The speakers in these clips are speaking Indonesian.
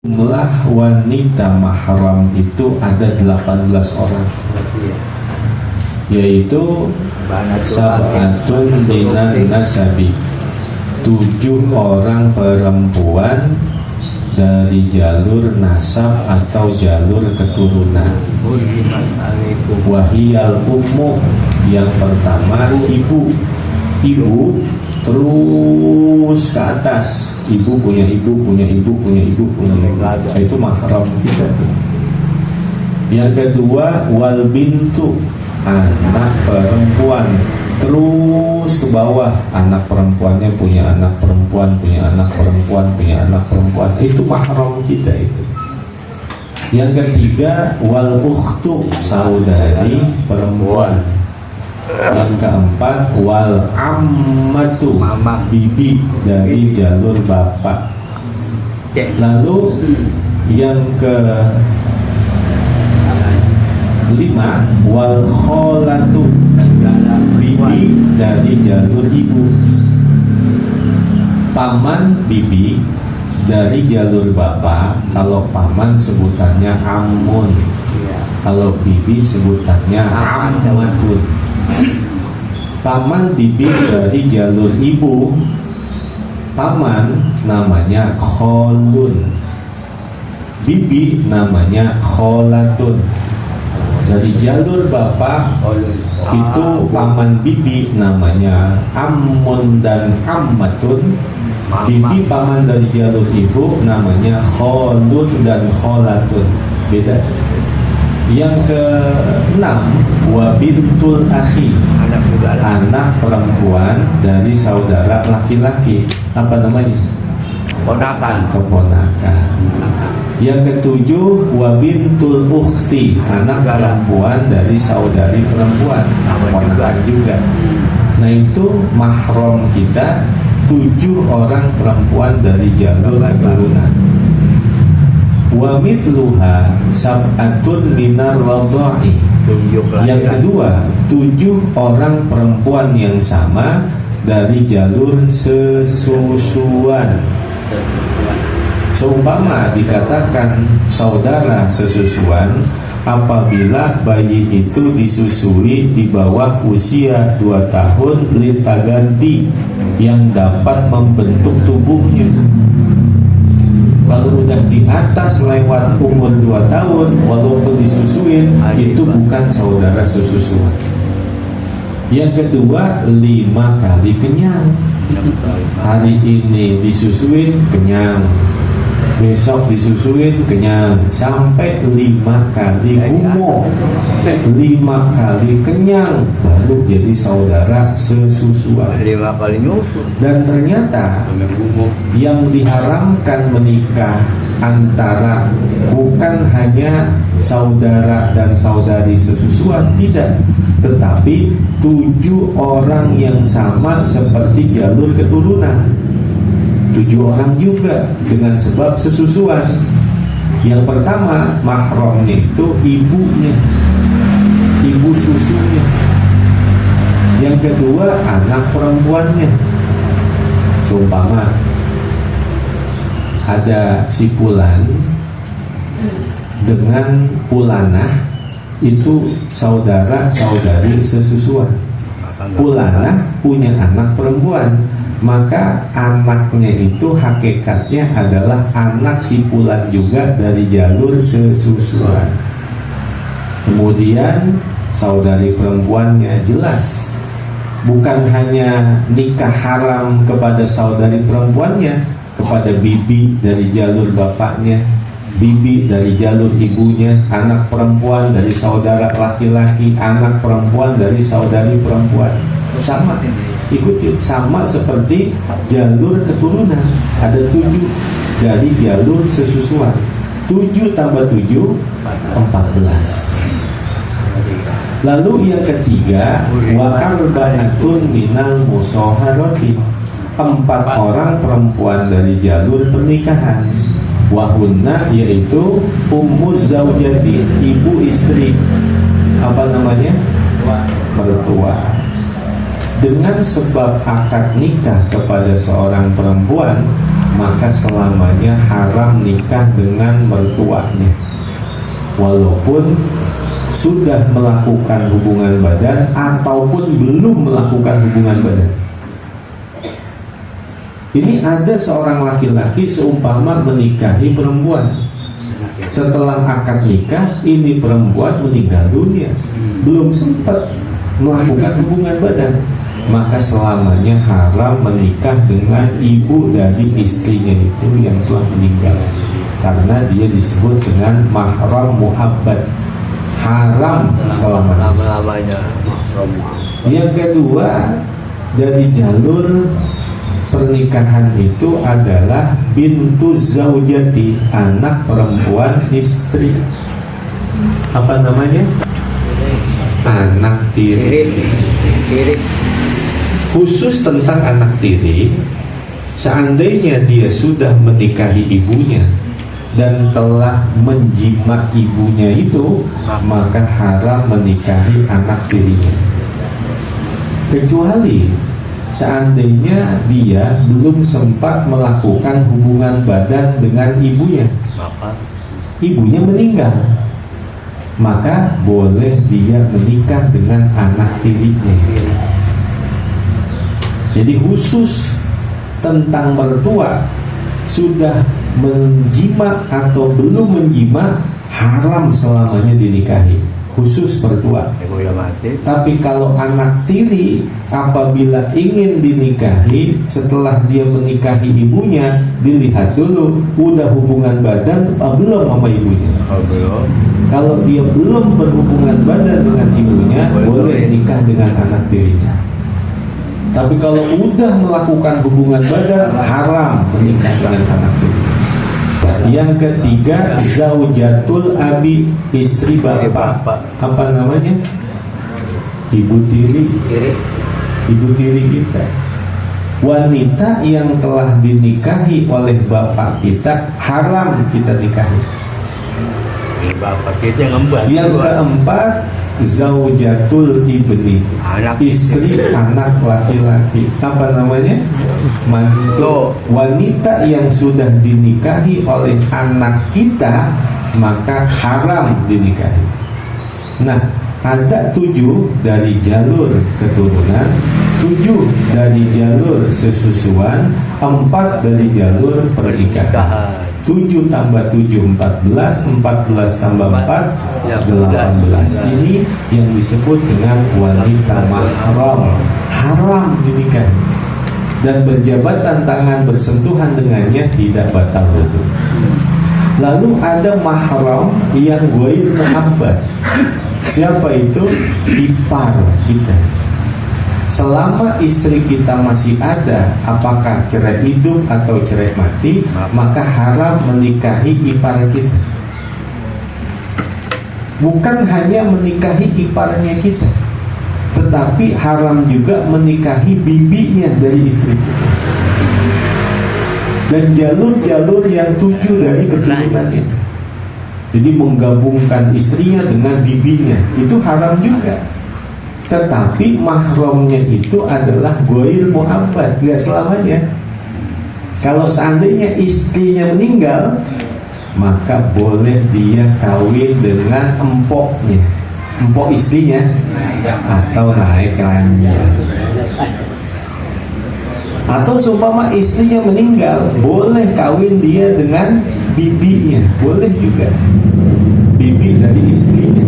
Jumlah wanita mahram itu ada 18 orang, yaitu sab'atun minan nasabi, 7 orang perempuan dari jalur nasab atau jalur keturunan. Wahiyal ummu, yang pertama ibu terus ke atas, ibu punya ibu punya ibu punya ibu punya ibu, itu mahram kita tuh. Yang kedua wal bintu, anak perempuan, terus ke bawah, anak perempuannya punya anak perempuan punya anak perempuan punya anak perempuan, itu mahram kita itu. Yang ketiga wal ukhtu, saudari perempuan. Yang keempat wal ammatu, bibi dari jalur bapak. Lalu yang kelima wal kholatu, bibi dari jalur ibu. Paman bibi dari jalur bapak. Kalau paman sebutannya ammun, kalau bibi sebutannya ammatun. Paman bibi dari jalur ibu, paman namanya kholun, bibi namanya kholatun. Dari jalur bapak itu paman bibi namanya ammun dan ammatun. Bibi paman dari jalur ibu namanya kholun dan kholatun. Beda. Yang keenam wabintul akhi, anak perempuan dari saudara laki-laki. Apa namanya? Keponakan. Yang ketujuh wabintul ukhti, anak perempuan dari saudari perempuan, keponakan juga. Nah itu mahram kita, 7 orang perempuan dari jalur keturunan. Wa mitluha sab'atun minar radha'i. Yang kedua 7 orang perempuan yang sama dari jalur sesusuan. Seumpama dikatakan saudara sesusuan apabila bayi itu disusui di bawah usia 2 tahun litaganti, yang dapat membentuk tubuhnya. Kalau udah di atas lewat umur 2 tahun walaupun disusuin, itu bukan saudara sesusuan. Yang kedua 5 kali kenyang. Hari ini disusuin kenyang, besok disusuin kenyang, sampai 5 kali gumoh, 5 kali kenyang, baru jadi saudara sesusuan. 5 kali nyusu. Dan ternyata yang diharamkan menikah antara bukan hanya saudara dan saudari sesusuan, tidak, tetapi 7 orang yang sama seperti jalur keturunan. 7 orang juga dengan sebab sesusuan. Yang pertama mahramnya itu ibunya, ibu susunya. Yang kedua anak perempuannya. Seumpama ada si Pulan dengan Pulanah, itu saudara saudari sesusuan. Pulanah punya anak perempuan, maka anaknya itu hakikatnya adalah anak si Pulan juga dari jalur sesusuan. Kemudian saudari perempuannya jelas, bukan hanya nikah haram kepada saudari perempuannya, kepada bibi dari jalur bapaknya, bibi dari jalur ibunya, anak perempuan dari saudara laki-laki, anak perempuan dari saudari perempuan. Sama, ikutin, sama seperti jalur keturunan. Ada 7 dari jalur sesusuan. 7 tambah 7 14. Lalu yang ketiga wa arba'atun minal musaharati, 4 orang perempuan dari jalur pernikahan. Wahunna, yaitu ummu zaujati, ibu istri. Apa namanya? Mertua. Dengan sebab akad nikah kepada seorang perempuan, maka selamanya haram nikah dengan mertuanya, walaupun sudah melakukan hubungan badan ataupun belum melakukan hubungan badan. Ini ada seorang laki-laki seumpama menikahi perempuan. Setelah akad nikah, ini perempuan meninggal dunia, belum sempat melakukan hubungan badan, maka selamanya haram menikah dengan ibu dari istrinya itu yang telah meninggal, karena dia disebut dengan mahram muabbad, haram selama-lamanya. Yang kedua, dari jalur pernikahan itu adalah bintu zaujati, anak perempuan istri. Apa namanya? Anak tiri. Khusus tentang anak tiri, seandainya dia sudah menikahi ibunya dan telah menjima ibunya itu, maka haram menikahi anak tirinya, kecuali seandainya dia belum sempat melakukan hubungan badan dengan ibunya, ibunya meninggal, maka boleh dia menikah dengan anak tirinya. Jadi khusus tentang mertua, sudah menjima atau belum menjima, haram selamanya dinikahi, khusus mertua. Tapi kalau anak tiri, apabila ingin dinikahi, setelah dia menikahi ibunya, dilihat dulu udah hubungan badan belum sama ibunya. Kalau dia belum berhubungan badan dengan ibunya, boleh nikah dengan anak tirinya. Tapi kalau udah melakukan hubungan badan, haram menikah dengan anak tiri. Yang ketiga, zaujatul abi, istri bapak. Apa namanya? Ibu tiri. Ibu tiri kita. Wanita yang telah dinikahi oleh bapak kita, haram kita nikahi. Bapak kita yang membuat. Yang keempat, zaujatul ibni, istri anak laki-laki. Apa namanya? Mantu. Wanita yang sudah dinikahi oleh anak kita, maka haram dinikahi. Nah, ada 7 dari jalur keturunan, 7 dari jalur sesusuan, 4 dari jalur pernikahan. 7 tambah 7 14, 14 tambah 4 18. Ini yang disebut dengan wanita mahram, haram dinikahi, dan berjabatan tangan bersentuhan dengannya tidak batal wudu. Lalu ada mahram yang ghair muhabbad. Siapa itu? Ipar kita. Selama istri kita masih ada, apakah cerai hidup atau cerai mati, maka haram menikahi ipar kita. Bukan hanya menikahi iparnya kita, tetapi haram juga menikahi bibinya dari istri kita. Dan jalur-jalur yang 7 dari keturunan itu, jadi menggabungkan istrinya dengan bibinya, itu haram juga. Tetapi mahramnya itu adalah ghair muabbad, tidak selamanya. Kalau seandainya istrinya meninggal, maka boleh dia kawin dengan empoknya, empok istrinya, atau naik lainnya. Atau seumpama istrinya meninggal, boleh kawin dia dengan bibinya, boleh juga, bibi dari istrinya,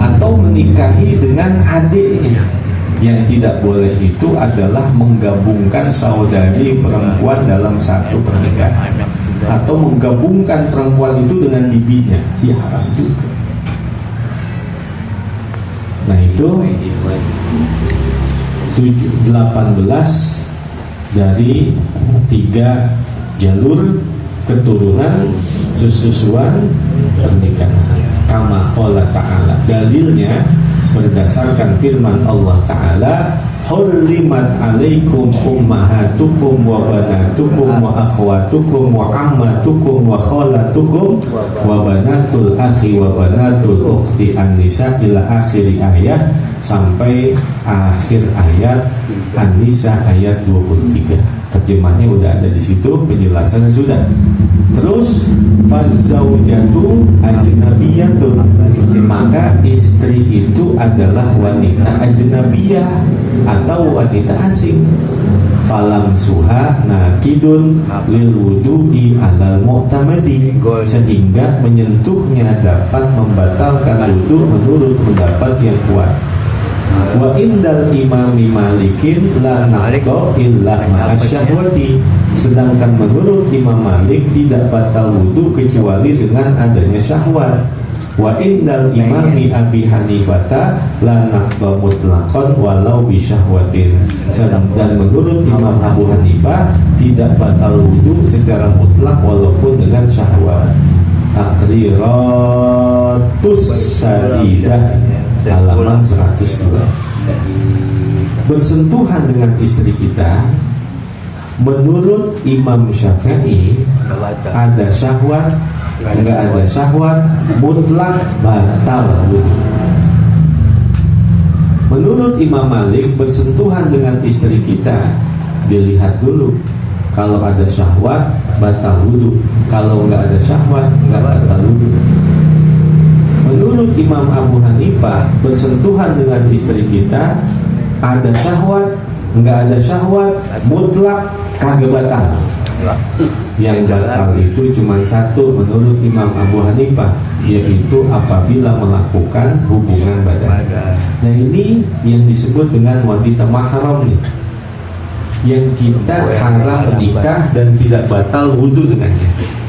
atau menikahi dengan adiknya. Yang tidak boleh itu adalah menggabungkan saudari perempuan dalam satu pernikahan, atau menggabungkan perempuan itu dengan bibinya, ya haram juga. Nah itu 18 dari 3 jalur keturunan sesusuan pernikahan. Kama qala ta'ala, dalilnya berdasarkan firman Allah Ta'ala, hurrimat alaikum ummahatukum wa banatukum wa akhwatukum wa ammatukum wa khalatukum wa banatul akhi wa banatul ukhti an-nisa ila akhiri ayat, sampai akhir ayat An-Nisa ayat 23. Terjemahnya udah ada di situ, penjelasannya sudah. Terus fazaujatu ajnabiyatun, maka istri itu adalah wanita ajnabiyah atau wanita asing. Falam suha nakidun lil wudu'i alal mu'tamadi, sehingga menyentuhnya dapat membatalkan wudu menurut pendapat yang kuat. Wa indal imami malikin la naqdo illa ma'asyahwati, sedangkan menurut Imam Malik tidak batal wudu kecuali dengan adanya syahwat. Wa indal imami Abi Hanifata la naqdo mutlaqan walau bisyahwatin, dan menurut Imam Abu Hanifah tidak batal wudu secara mutlak walaupun dengan syahwat. Takriratus Sadidah halaman 102. Bersentuhan dengan istri kita menurut Imam Syafi'i ada syahwat, enggak ada syahwat, mutlak batal wudu. Menurut Imam Malik, bersentuhan dengan istri kita dilihat dulu, kalau ada syahwat batal wudu, kalau enggak ada syahwat enggak batal wudu. Menurut Imam Abu Hanifah, bersentuhan dengan istri kita ada syahwat, enggak ada syahwat, mutlak kagak batal. Yang batal itu cuma satu menurut Imam Abu Hanifah, yaitu apabila melakukan hubungan badan. Nah, ini yang disebut dengan wanita mahram nih, yang kita haram menikah dan tidak batal wudu dengannya.